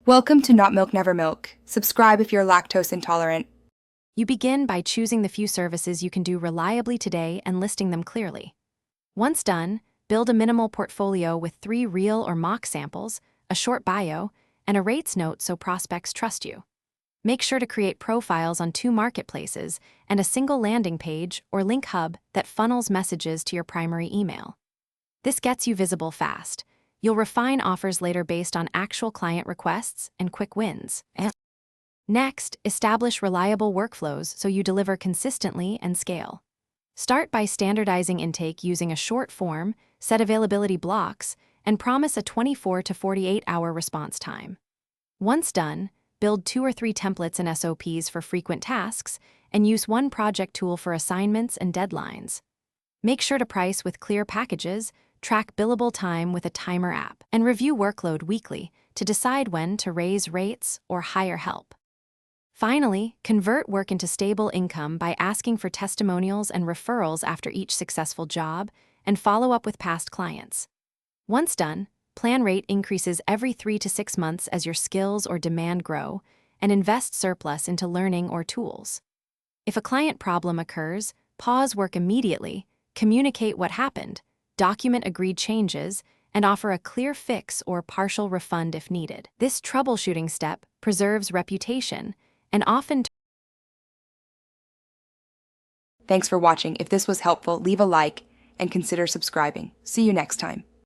Welcome to Not Milk Never Milk. Subscribe if you're lactose intolerant. You begin by choosing the few services you can do reliably today and listing them clearly. Once done, build a minimal portfolio with 3 real or mock samples, a short bio, and a rates note so prospects trust you. Make sure to create profiles on 2 marketplaces and a single landing page or link hub that funnels messages to your primary email. This gets you visible fast. You'll refine offers later based on actual client requests and quick wins. Next, establish reliable workflows so you deliver consistently and scale. Start by standardizing intake using a short form, set availability blocks, and promise a 24 to 48-hour response time. Once done, build 2 or 3 templates and SOPs for frequent tasks, and use one project tool for assignments and deadlines. Make sure to price with clear packages, track billable time with a timer app, and review workload weekly to decide when to raise rates or hire help. Finally, convert work into stable income by asking for testimonials and referrals after each successful job, and follow up with past clients. Once done, plan rate increases every 3 to 6 months as your skills or demand grow, and invest surplus into learning or tools. If a client problem occurs, pause work immediately, communicate what happened, document agreed changes, and offer a clear fix or partial refund if needed. This troubleshooting step preserves reputation and often. Thanks for watching. If this was helpful, leave a like and consider subscribing. See you next time.